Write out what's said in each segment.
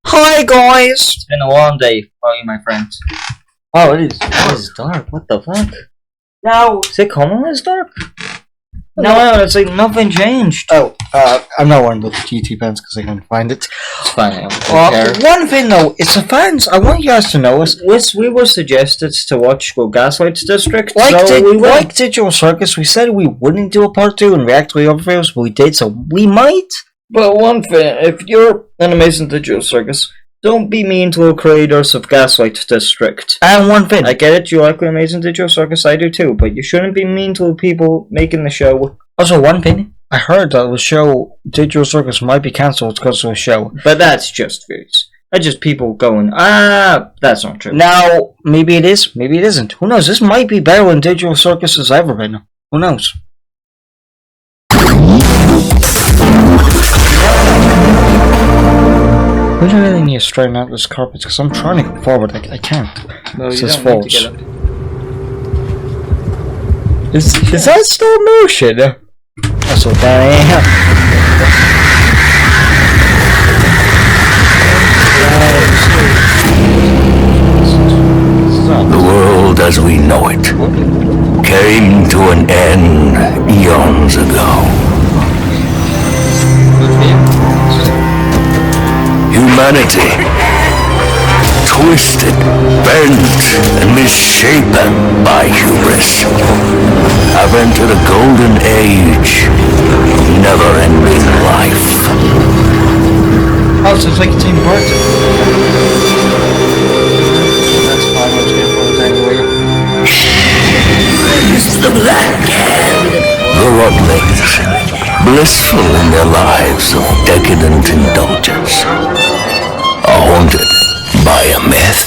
Hi guys! It's been a long day for you, my friends. Oh, it is dark. What the fuck? No. Is it common when it's dark? No, it's like nothing changed. Oh, I'm not wearing the GT pants because I couldn't find it. It's fine. One thing though, it's the fans. I want you guys to know we were suggested to watch GASLIGHT District. Like Digital Circus, we said we wouldn't do a part 2 and react to the other videos, but we did, so we might. But one thing, if you're an amazing Digital Circus, don't be mean to the creators of GASLIGHT District. And one thing. I get it, you like the amazing Digital Circus, I do too, but you shouldn't be mean to the people making the show. Also, one thing. I heard that the show Digital Circus might be cancelled because of the show. But that's just views. That's just people going, that's not true. Now, maybe it is, maybe it isn't. Who knows? This might be better than Digital Circus has ever been. Who knows? We really need to straighten out this carpet because I'm trying to go forward. I can't. No, this you is don't false. need to get up. Is that still motion? Also, The world as we know it came to an end eons ago. Humanity, twisted, bent, and misshapen by hubris, have entered a golden age of never-ending life. Oh, so it's like a team part. That's fine, let's get for it anyway. Raise the black hand. The Rodlings, blissful in their lives of decadent indulgence, are haunted by a myth.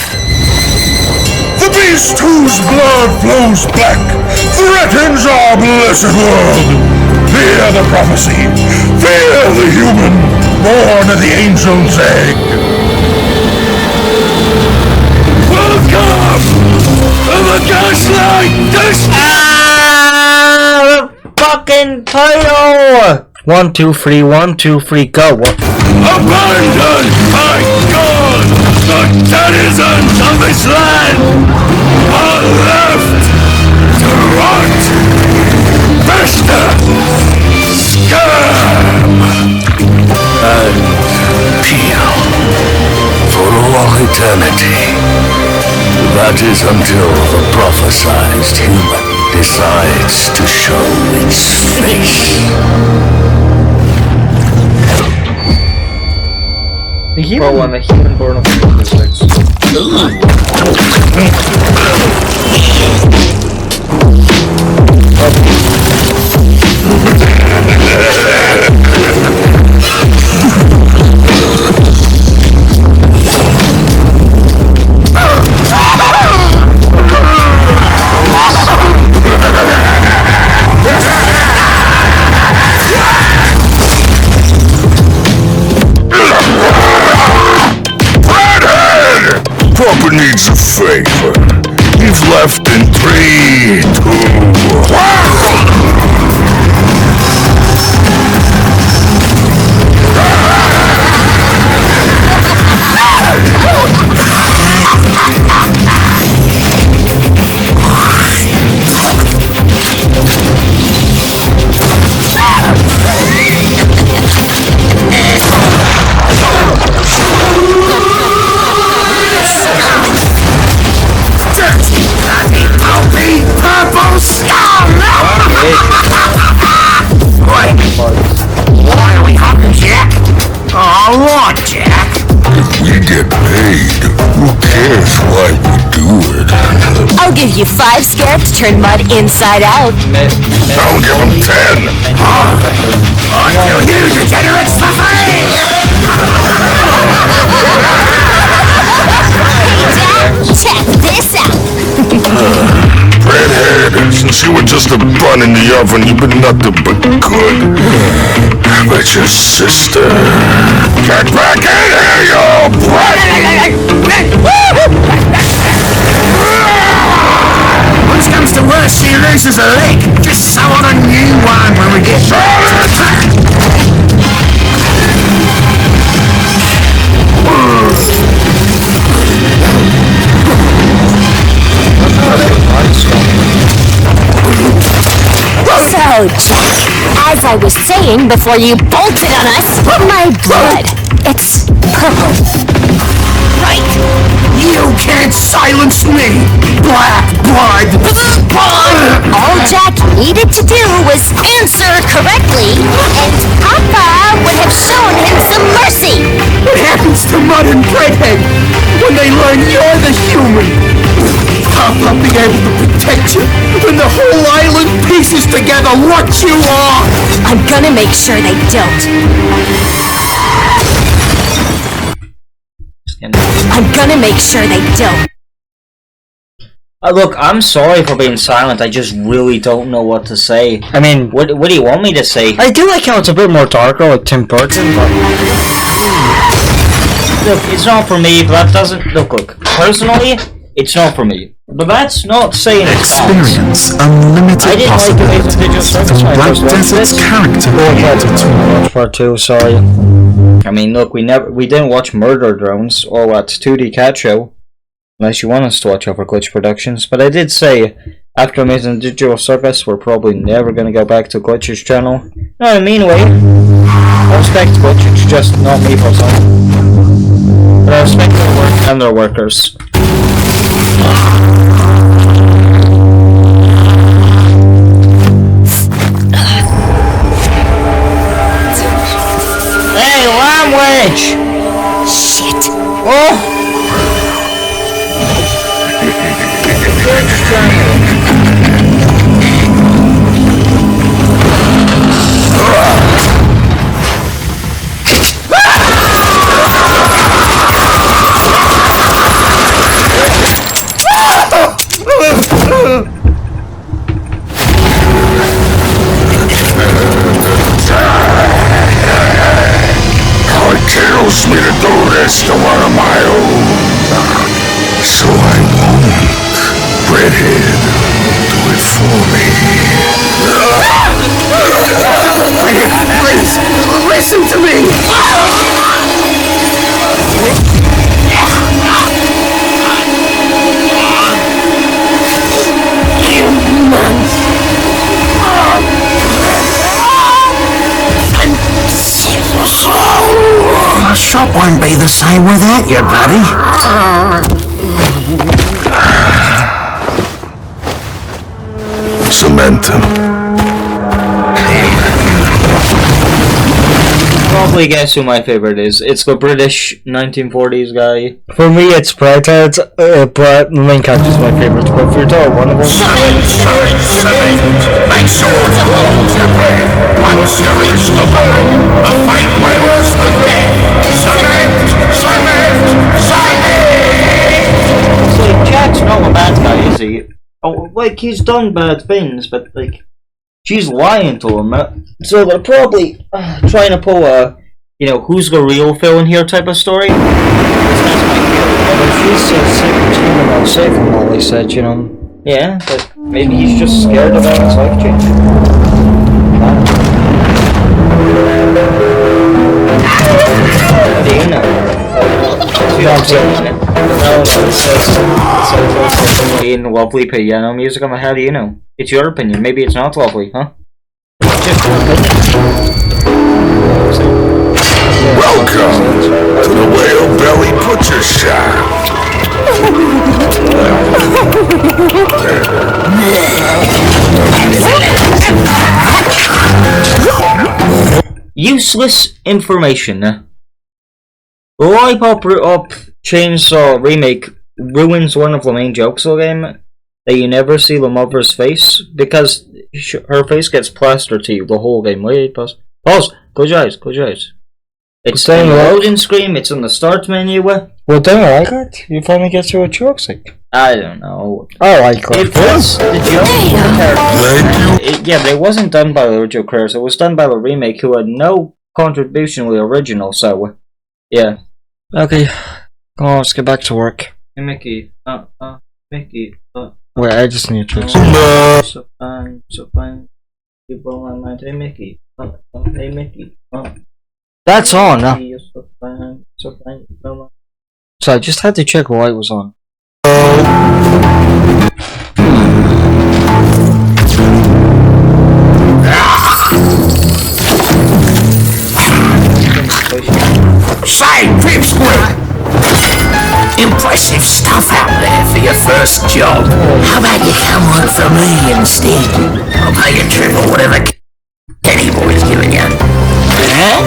The beast whose blood flows black threatens our blessed world. Fear the prophecy. Fear the human born of the angel's egg. Welcome to the GASLIGHT District! The fucking title! 1, 2, 3, 1, 2, 3, go. Abandoned by God! The denizens of this land are left to rot, fester, scum, and peel for all eternity. That is until the prophesized human decides to show its face. Well, when the human born of districts. Papa needs a favor. He's left in 3, 2, 1. Why are we hunting, Jack? Oh, what, Jack? If we get paid, who cares why we do it? I'll give you 5 scarab to turn mud inside out. I'll give him 10. Until you degenerates for free! Check this out. Redhead, since you were just a bun in the oven, you've been nothing but good. But your sister... Get back in here, you brat! Worst comes to worst, she loses a leg. Just sew on a So, Jack, as I was saying before you bolted on us, my blood, it's purple. Right! You can't silence me! Black blood! All Jack needed to do was answer correctly, and Papa would have shown him some mercy. What happens to Mud and Breadhead when they learn you're the human? Papa be able to protect you when the whole island pieces together what you are! I'm gonna make sure they don't. I'm gonna make sure they don't. Look, I'm sorry for being silent. I just really don't know what to say. I mean, What do you want me to say? I do like how it's a bit more darker, like Tim Burton, but... Look, it's not for me, but that doesn't... Look, personally, it's not for me. But that's not saying it's not. Experience unlimited I didn't like the Amazing Digital Circus when I Black first watched Desert's this. character created. Watch part 2, sorry. I mean, look, we didn't watch Murder Drones or what 2D Cat Show, unless you want us to watch over Glitch Productions. But I did say after Amazing Digital Circus, we're probably never gonna go back to Glitch's channel. Not in a mean way. I respect Glitch, it's just not me personally. But I respect their work and their workers. Hey, Lamb Shit. Oh! It kills me to do this to one of my own. So I won't. Redhead, do it for me. Please, listen to me! The shop won't be the same without you, buddy. Samantha. Probably guess who my favorite is. It's the British 1940s guy. For me, it's Breadhead, but the main character is my favorite. But if you're talking one of them, Make sure to hold your breath. Once you reach the goal, the fight will begin. It's like, Jack's not a bad guy, is he? Oh, like, he's done bad things, but, like, she's lying to him. So they're probably trying to pull a, you know, who's the real villain here type of story. she's so sick of him and safe from all he said, you know. Yeah, but maybe he's just scared about his life changing. How do you know? No, it says in lovely piano music. I'm like, how do you know? It's your opinion. Maybe it's not lovely, huh? Just your Welcome to the Whale Belly Butcher Shop. Useless information. Lollipop Up Chainsaw Remake ruins one of the main jokes of the game, that you never see the mother's face, because her face gets plastered to you the whole game. Wait, pause. Pause! Close your eyes, close your eyes. It's in the loading screen, it's in the start menu. Well, don't you like it? You finally get to what jokes like. I don't know. I like it. It was the joke. Yeah, but it wasn't done by the original creators. It was done by the remake, who had no contribution to the original. So, yeah. Okay, come on, let's get back to work. Hey, Mickey. Mickey. Wait, I just need to. So fine. You blow my mind. Hey, Mickey. Hey, Mickey. That's on, huh? You're so fine. So fine. So I just had to check the light was on. Impressive stuff out there for your first job. How about you come work for me instead? I'll pay you triple whatever Kenny Boy's giving you. Huh?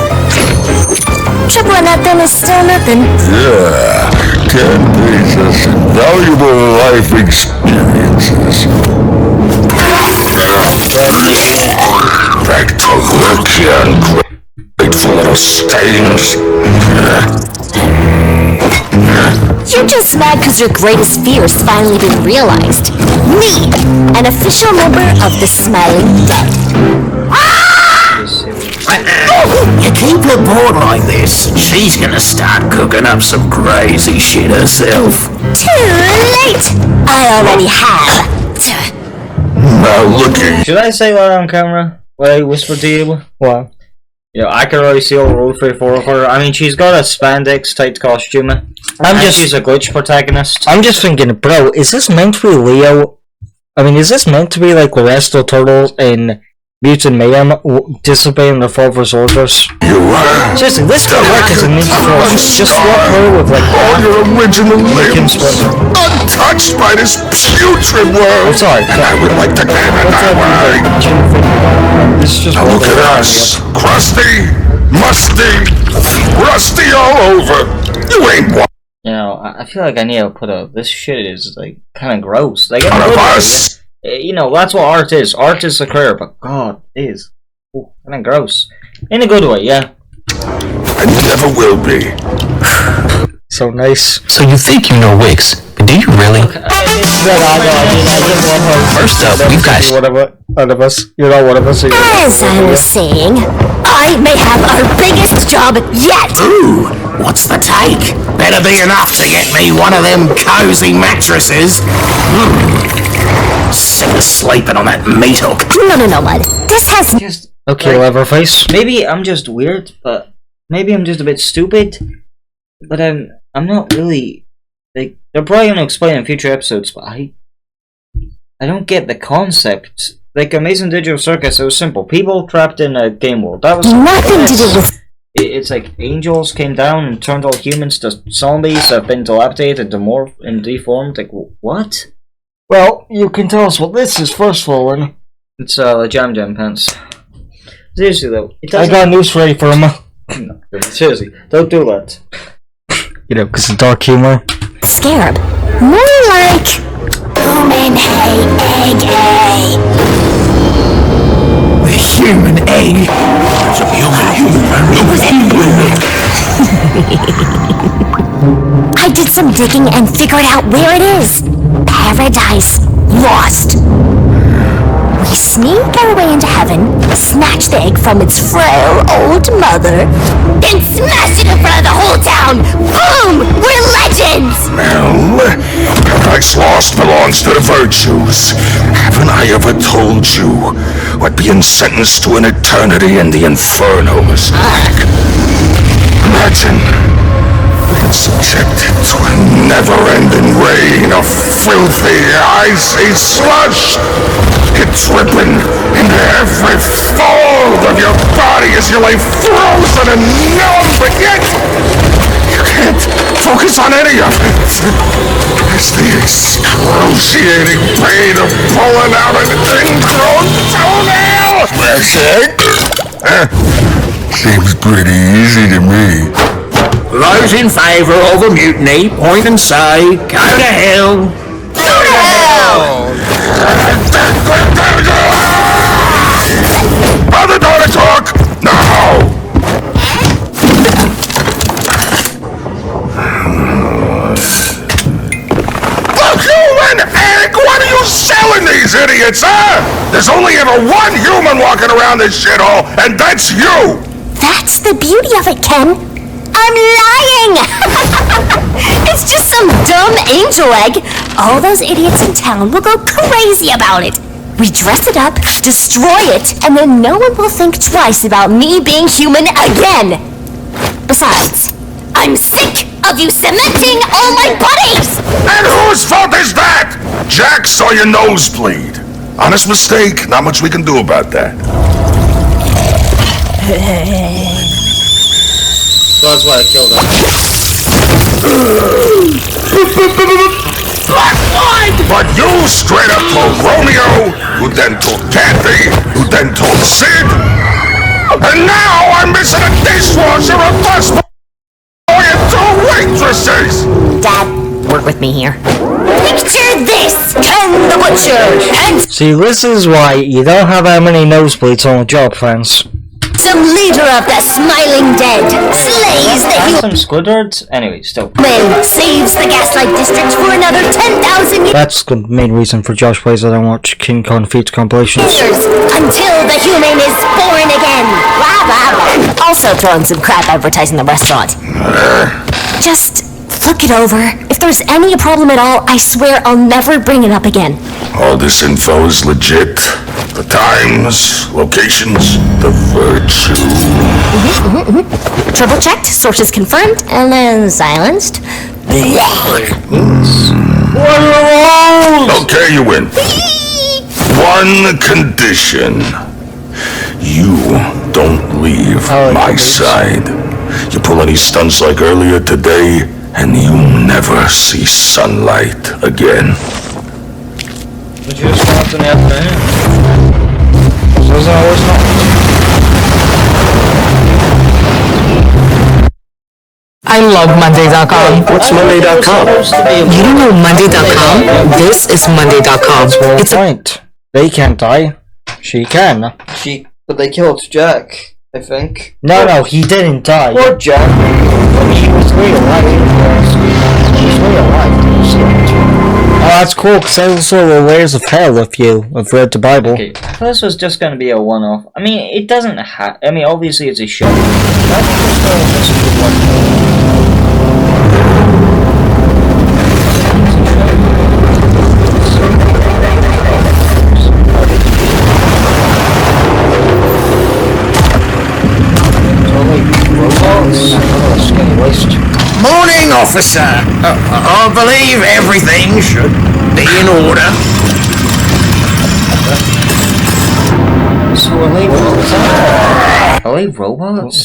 Triple or nothing is still nothing. Yeah, 10 pieces invaluable life experiences. Back to work, you ungrateful little stains. You're just mad because your greatest fear has finally been realized. Me, an official member of the Smiling Dead. You keep her bored like this, and she's gonna start cooking up some crazy shit herself. Too late! I already have. Now looking. Should I say that on camera? What I whispered to you? What? You know, I can really see all Rule 3-4 of her. I mean, she's got a spandex tight costume. She's a glitch protagonist. I'm just thinking, bro, is this meant to be Leo? I mean, is this meant to be like the rest of the turtles in Mutant Mayhem disobeying their father's orders? You are. Seriously, this could work as a ninja force. Just swap her with like All your original Kim limbs Spencer. untouched by this putrid world. I'm sorry. And I would like to name it that way. This is just Now look at us. Crusty, musty, rusty all over. You ain't one You know, I feel like I need to put a. This shit is like kind of gross. Like, in a of good way, us. you know, that's what art is. Art is a career, but God, it is kind of gross. In a good way, yeah. I never will be. so nice. So you think you know Wix, but do you really? First up, we've got One of us. You're not one of us. As I was saying, I may have our biggest job yet! Ooh, what's the take? Better be enough to get me one of them cozy mattresses. Sick of sleeping on that meat hook. No, bud. This has Just Okay, Leatherface. maybe I'm just weird, but maybe I'm just a bit stupid. But I'm not really like they're probably gonna explain in future episodes, but I don't get the concept. Like Amazing Digital Circus, it was simple. People trapped in a game world. That was nothing to do with It's like angels came down and turned all humans to zombies that have been dilapidated, and deformed. Like what? Well, you can tell us what this is first of all, and It's Jam Jam Pants. Seriously though, it I doesn't. got news for you for him. No, seriously, don't do that. You know, because of dark humor. scarab. More like human egg. The human egg. It's a I did some digging and figured out where it is. Paradise Lost. We sneak our way into heaven, snatch the egg from its frail old mother, then smash it in front of the whole town. Boom! We're legends! Well, Paradise Lost belongs to the virtues. Haven't I ever told you what being sentenced to an eternity in the Inferno is like? Imagine being subjected to a never-ending rain of filthy, icy slush. It's dripping into every fold of your body as you lay frozen and numb, but yet you can't focus on any of it. It's the excruciating pain of pulling out an ingrown toenail. That's it. Seems pretty easy to me. Those in favour of a mutiny, point and say, go to hell. Go to hell! Brother, daughter, talk now. Look, human egg! What are you selling these idiots, huh? There's only ever one human walking around this shithole, and that's you. That's the beauty of it, Ken. I'm lying! It's just some dumb angel egg. All those idiots in town will go crazy about it. We dress it up, destroy it, and then no one will think twice about me being human again. Besides, I'm sick of you cementing all my buddies! And whose fault is that? Jack saw your nose bleed. Honest mistake. Not much we can do about that. So that's why I killed him. But you straight up told Romeo, who then told Kathy, who then told Sid, and now I'm missing a dishwasher, a busboy, and 2 waitresses! Dad, work with me here. Picture this! Ken the Butcher and See, this is why you don't have that many nosebleeds on the job plans. some leader of the Smiling Dead slays the And some Squidwards? Anyway, still. human, saves the Gaslight District for another 10,000 That's the main reason for Josh plays that I don't watch King Kong feats compilations. years until the human is born again. Blah, blah, blah. Also throwing some crap advertising the restaurant. Just look it over. If there's any problem at all, I swear I'll never bring it up again. All this info is legit. The times, locations, the virtue. Triple checked, sources confirmed, and then silenced. Okay, you win. One condition. You don't leave my side. You pull any stunts like earlier today, and you never see sunlight again. But you just want in the afternoon. So is it always not? I love Monday.com. What's Monday.com? You don't know Monday.com? This is Monday.com. It's a point. They can't die. She can. But they killed Jack, I think. No, he didn't die. Poor Jack. He was really alive. He was really alive. Oh, that's cool, because I also the layers of hell if you have read the Bible. Okay, I thought this was just gonna be a one-off. I mean, it doesn't have. I mean, obviously it's a show. I think it's still just a one. Morning, officer. I believe everything should be in order. So are they robots? Are they robots?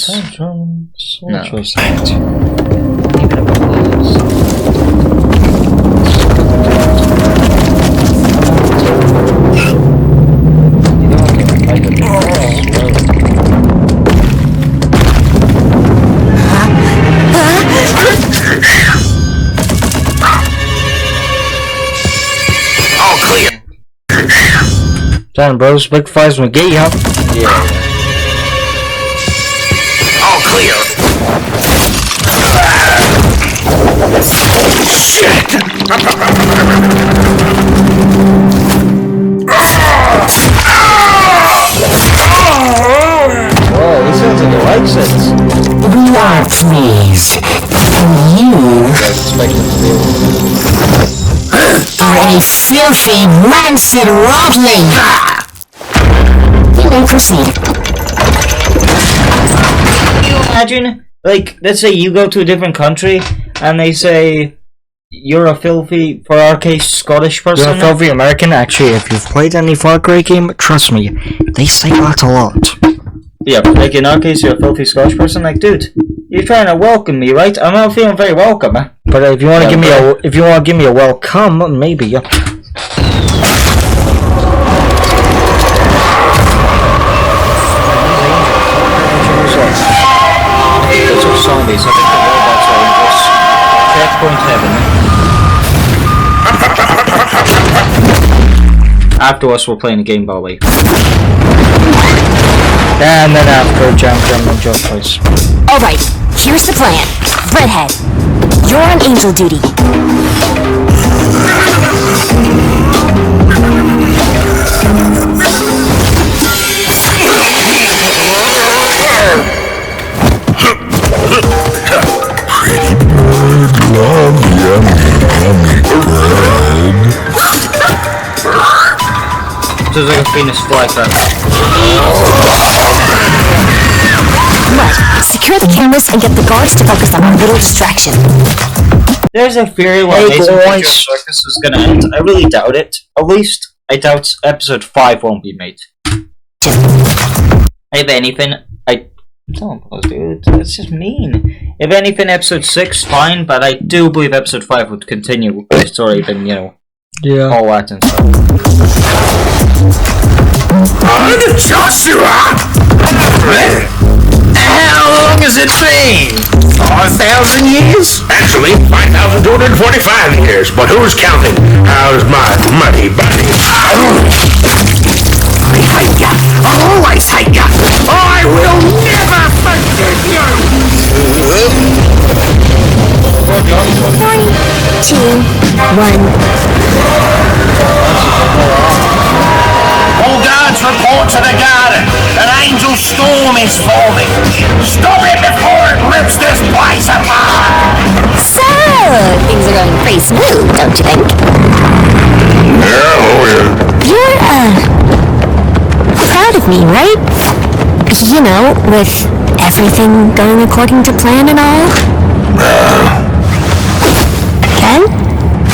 All clear. Damn, bros, big fires McGee, huh? All clear. Whoa, this sounds like he likes it. Relax, please. You are a filthy, rancid rodling. You may proceed. Imagine, like, let's say you go to a different country and they say you're a filthy, for our case, Scottish person. You're a filthy American. Actually, if you've played any Far Cry game, trust me, they say that a lot. Yeah, but like in our case, you're a filthy Scottish person. Like, dude, you're trying to welcome me, right? I'm not feeling very welcome. But if you want to give me a welcome, maybe. Yeah. Those are zombies. I think the robots are in this checkpoint heaven. After us, we're playing a game, by the way. And then after Jam and Joe Place. Alright, here's the plan. Redhead, you're on angel duty. There's like a famous flag there. Right, secure the cameras and get the guards to focus on our little distraction. There's a theory why Mason Picture Circus is gonna end. I really doubt it. At least, I doubt episode 5 won't be made. If anything, I don't know, dude. That's just mean. If anything, episode 6, fine, but I do believe episode 5 would continue the story, then, you know, Yeah. all that and stuff. Joshua! How long has it been? 4,000 years? Actually, 5,245 years, but who's counting? How's my money bunny? I hate ya! I'll always hate ya! I will never forgive you! 3, 2, 1. All guards report to the garden! An angel storm is forming! Stop it before it rips this place apart! So, things are going pretty smooth, don't you think? You're, proud of me, right? You know, with everything going according to plan and all? Ken?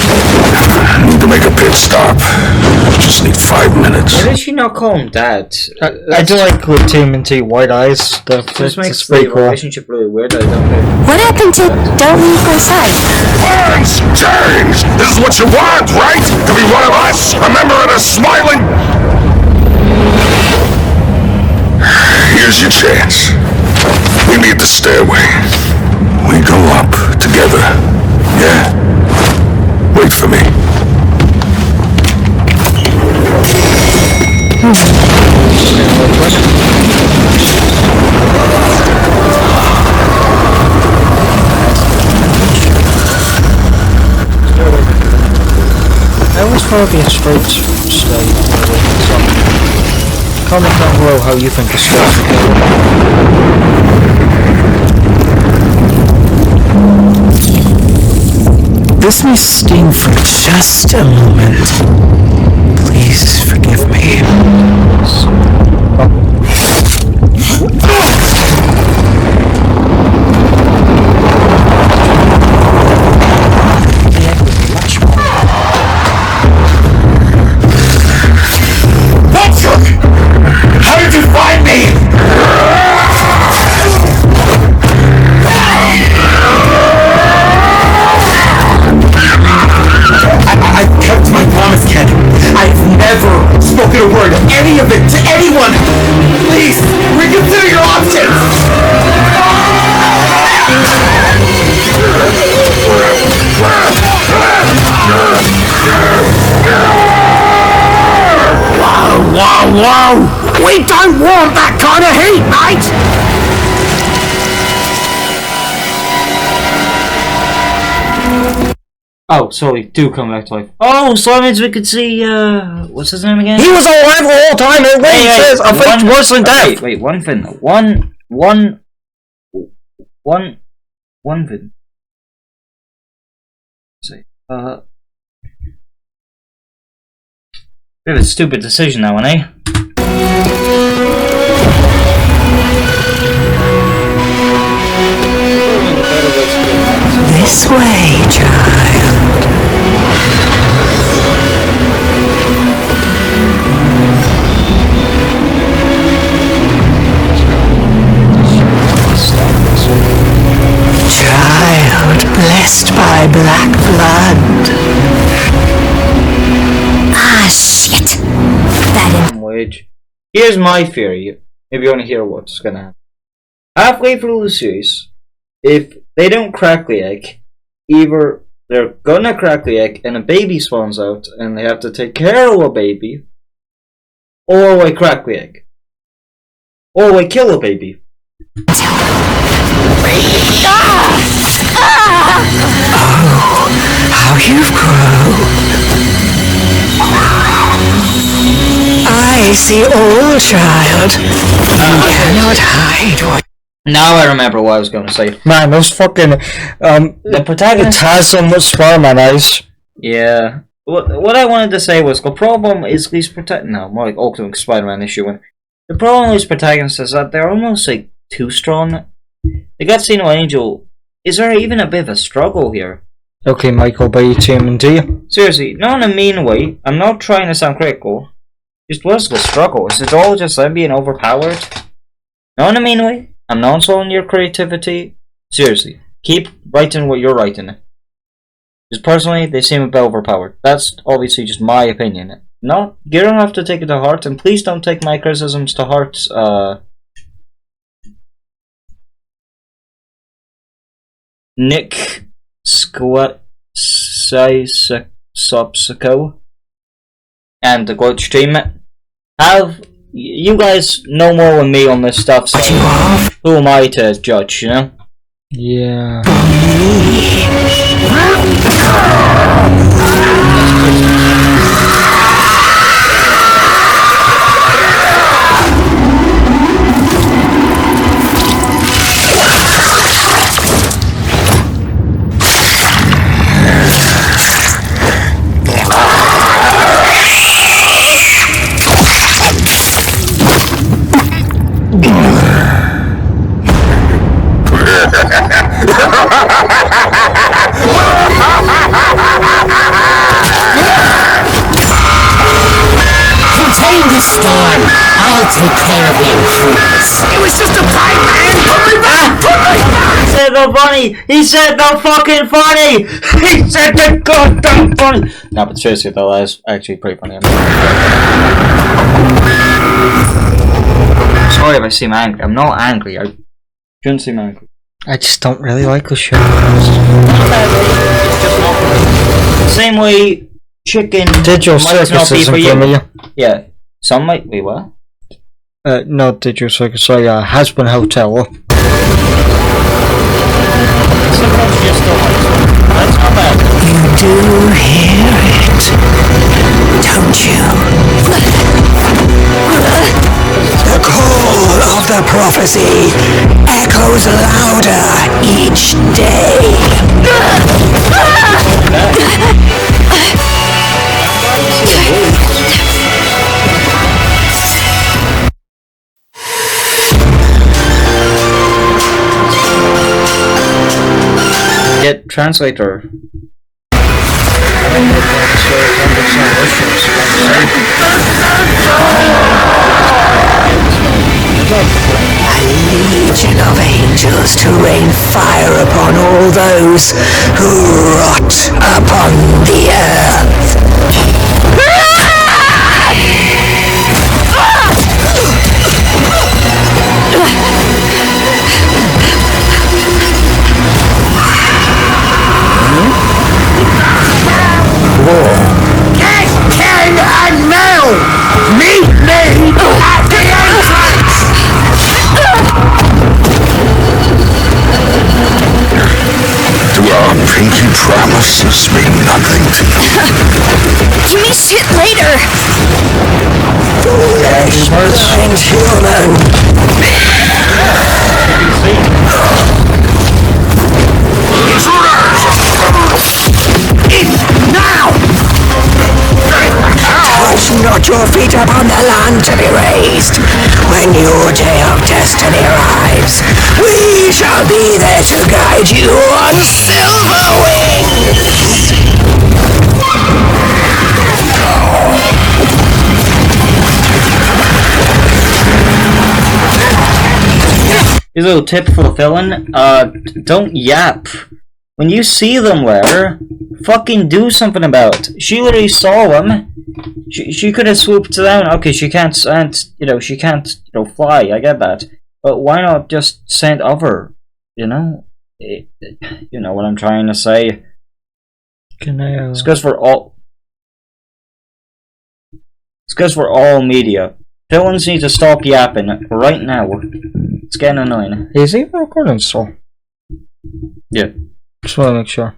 I need to make a pit stop. Just need 5 minutes. Why did she not call him Dad? I do like with TMNT white eyes. This makes That's the pretty cool. relationship really weird, I don't know. What happened to don't leave my side? Plans change! This is what you want, right? To be one of us? A member of the smiling... Here's your chance. We meet at the stairway. We go up together. Yeah? Wait for me. I always thought it'd be a straight stay. So, comment down below how you think the story should go. This may sting for just a moment. Please forgive me. How did you find me? I've kept my promise, Ken. I've never spoken a word, any of it, to anyone. Please, reconsider your options. Whoa! We don't want that kind of heat, mate! Oh, so we do come back to life. Oh, so that means we could see, what's his name again? He was alive the whole time. It really says I think worse than death. Wait, one thing. One thing. See, bit of a stupid decision that one, eh? This way, child. Child blessed by black blood. Ah, shit. That Wage. Here's my theory, if you want to hear what's gonna happen. Halfway through the series, if they don't crack the egg, either they're gonna crack the egg and a baby spawns out and they have to take care of a baby, or we crack the egg. Or we kill a baby. How you've grown. I see, old child. You cannot hide what. Now I remember what I was gonna say. Man, those fucking The protagonist has so much Spider-Man eyes. Yeah. What I wanted to say was the problem is these no, more like Ultimate Spider-Man issue one. The problem with these protagonists is that they're almost like too strong. The Gatsino Angel, is there even a bit of a struggle here? Okay, Michael, by TMNT. Seriously, not in a mean way. I'm not trying to sound critical. Just what's the struggle? Is it all just them being overpowered? Not in a mean way. I'm not insulting your creativity. Seriously, keep writing what you're writing. Just personally, they seem a bit overpowered. That's obviously just my opinion. No, you don't have to take it to heart, and please don't take my criticisms to heart. Nick Squatsopsico and the Glitch team. You guys know more than me on this stuff, so who am I to judge, you know? Yeah. Contain this storm. I'll take care of you fools. It was just a fight, man. Put me back. Put me back. He said no funny. He said no fucking funny. He said the goddamn funny. No, but seriously though, that is actually pretty funny. Sorry if I seem angry. I'm not angry. I shouldn't seem angry. I just don't really like the show. Same way chicken Digital might not Circus be isn't for you. familiar. Yeah, some might. Wait, what? No, Digital Circus, sorry, Hasbin Hotel. That's not bad. You do hear it, don't you? The call of the prophecy echoes louder each day. Get translator. A legion of angels to rain fire upon all those who rot upon the earth. Get King and Mel. Meet me at the entrance. Do our pinky promises mean nothing to you? Give me shit later. Foolish blind human. Now. Touch not your feet upon the land to be raised. When your day of destiny arrives, we shall be there to guide you on silver wings. Here's a little tip for the villain. Don't yap. When you see them there, fucking do something about it. She literally saw them. She could have swooped down. Okay, she can't fly. I get that. But why not just send over? You know? You know what I'm trying to say. Can I, It's because we're all... It's because we're all media. Villains need to stop yapping right now. It's getting annoying. is he even recording still? Yeah. Just want to make sure.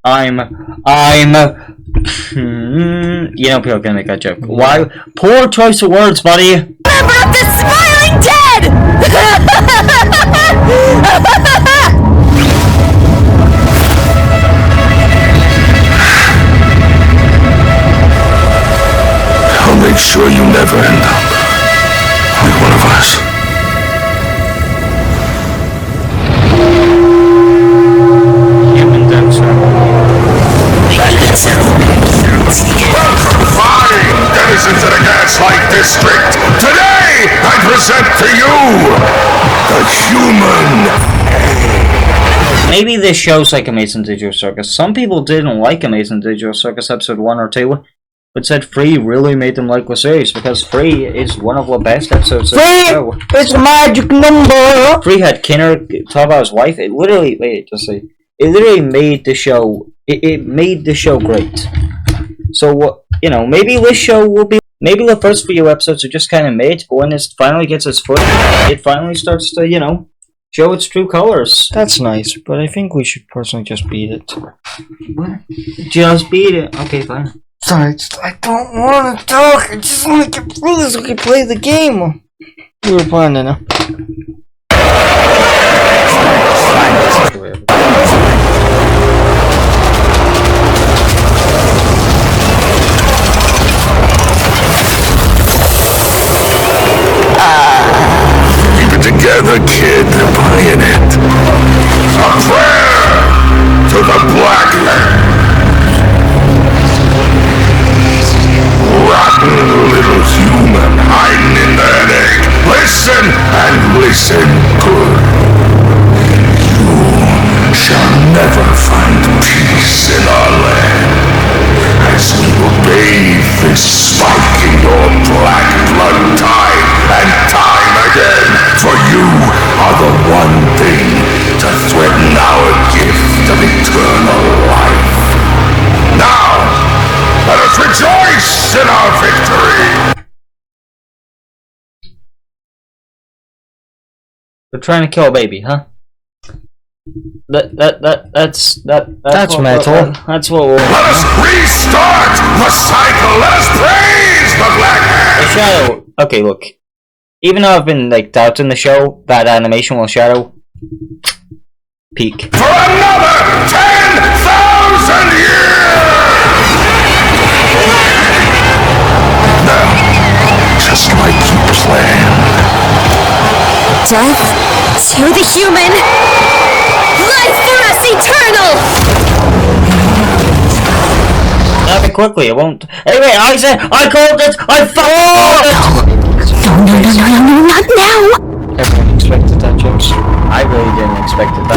You know people can make that joke. Why? Poor choice of words, buddy. Member of the Smiling Dead! I'll make sure you never end up like one of us. Human dancer. Fine, denizens of the Gaslight District. Today, I present to you the human. Maybe this show's like Amazing Digital Circus. Some people didn't like Amazing Digital Circus episode 1 or 2, but said 3 really made them like the series, because 3 is one of the best episodes of the show. It's a magic number! 3 had Kinner talk about his wife. It literally, it literally made the show, it made the show great. So, you know, maybe this show will be, maybe the first few episodes are just kind of made, but when it finally gets its foot, it finally starts to, you know, show its true colors. That's nice, but I think we should personally just beat it. What? Just beat it. Okay, fine. Sorry, I don't want to talk. I just want to get through this so we can play the game. We were planning it. Keep it together, kid. They're buying it. A prayer to the Black Hand. Rotten little human hiding in that egg. Listen and listen good. You shall never find peace in our land, as we will bathe this spike in your black blood time and time again. For you are the one thing to threaten our gift of eternal life. Now, let us rejoice in our victory! They're trying to kill a baby, huh? That's metal. That's what we'll... Let us restart the cycle! Let us praise the Black Hand! The Shadow... Okay, look. Even though I've been, like, doubting the show, that animation will Shadow... peak. For another 10,000 years! Now, just like you planned. Death to the human! Life for us eternal! Nothing quickly, it won't... Anyway, I said, I called it! I fucking called it! No, not now! Everyone expected that, James. I really didn't expect it. My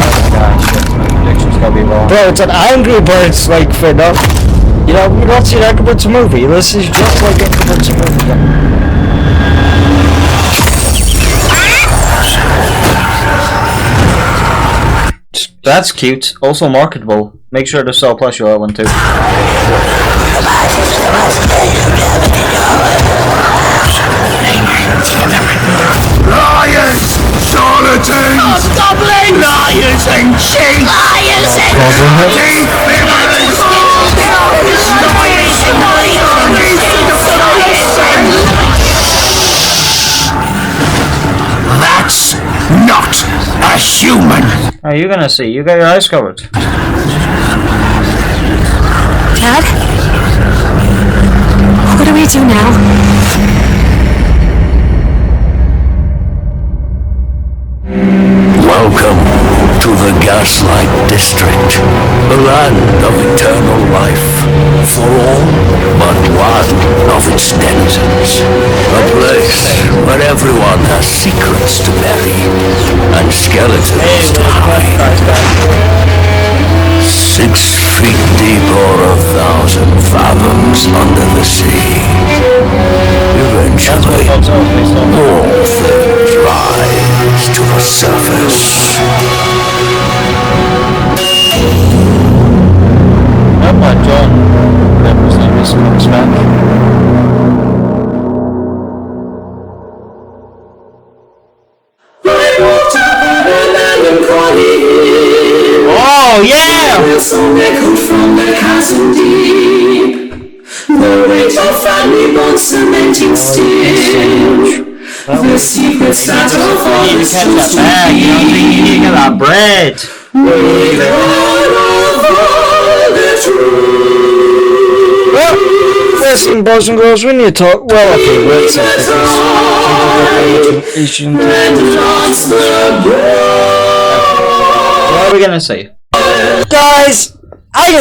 prediction's gonna be wrong. Bro, it's an Angry Birds, like, fed up. You know, you don't see an Angry Birds movie. This is just like Angry Birds movie. That's cute. Also marketable. Make sure to sell plushie that one too. Liars! Charlatans! Goblins! Liars and cheats! Liars and That's not a human! Are you gonna see? You got your eyes covered. Dad? What do we do now? Welcome to the Gaslight District, the land of eternal life, for all but one of its denizens. A place where everyone has secrets to bury and skeletons to hide. 6 feet deep or 1,000 fathoms under the sea. Eventually, all things rise to the surface. Oh my John. Whatever his name is, comes back. Oh yeah! frozen deep. The weight of family bonds cementing still. The secrets that are for the Catch that bag, you know, you need to get that bread. We God of all the truth. Well, listen, boys and girls, we need to talk. Well, okay, let's What are we gonna say? guys, I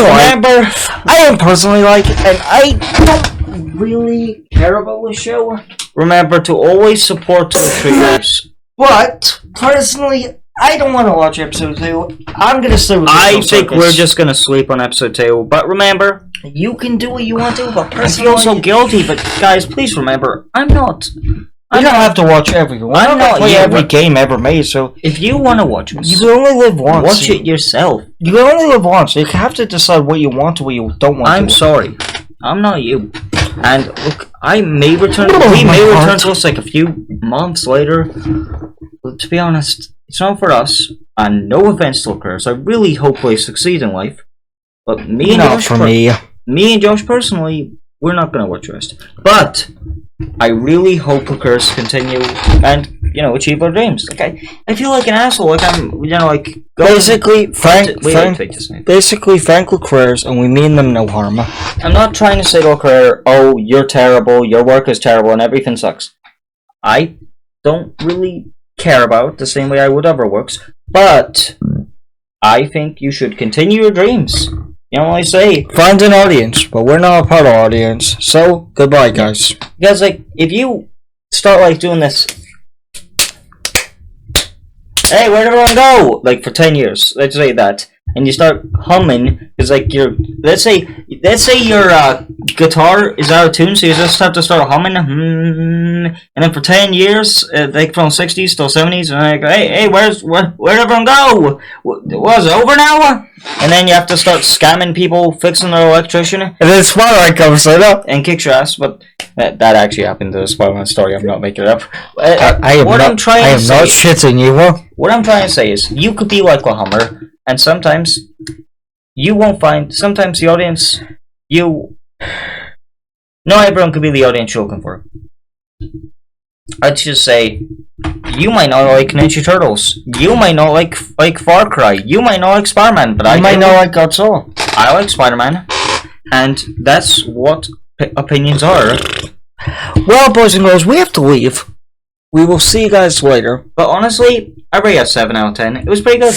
don't personally like it, and I don't really care about the show. Remember to always support the creators. But personally, I don't want to watch episode 2. I'm gonna stay with I Crystal think Circus. we're just gonna sleep on episode 2. But remember, You can do what you want to, but I personally, feel so guilty. But guys, please remember, I'm not. you don't have to watch everyone. I'm I'm not not play you, every but- game ever made, so If you want to watch us, you can only live once. watch it yourself. You can only live once. You have to decide what you want to, what you don't want I'm to. sorry. I'm not you. And look, I may return. Oh, We my may return heart. to us like a few months later. But to be honest, it's not for us. And no offense to Chris, I really hope they succeed in life. But me and Not Josh, for me. me and Josh personally, we're not gonna watch the rest. But I really hope the curse continue and achieve our dreams. Like I feel like an asshole. Like I'm like going Basically, basically, Frank careers, and we mean them no harm. I'm not trying to say to a career, oh, you're terrible, your work is terrible, and everything sucks. I don't really care about it the same way I would other works, but I think you should continue your dreams. You know what I say? Find an audience, but we're not a part of the audience. So goodbye, guys. Because like, if you start like doing this, hey, where'd everyone go? Like for 10 years, let's say that, and you start humming, because like let's say your guitar is out of tune, so you just have to start humming, and then for 10 years, like from 60s till 70s, and like, hey, where'd everyone go? Was it over now? And then you have to start scamming people, fixing their electrician, And then Spotlight comes right up. and kicks your ass, but that actually happened to the Spider-Man story. I'm not making it up. I am what not, I'm trying I to am say, not shitting you. what I'm trying to say is, you could be like a Hummer, and sometimes you won't find. Sometimes the audience, not everyone could be the audience you're looking for. Let's just say, you might not like Ninja Turtles. You might not like Far Cry. You might not like Spider-Man, but I might do. not like Godzilla. I like Spider-Man, and that's what opinions are. Well, boys and girls, we have to leave. We will see you guys later. But honestly, I rate it a 7 out of 10. It was pretty good.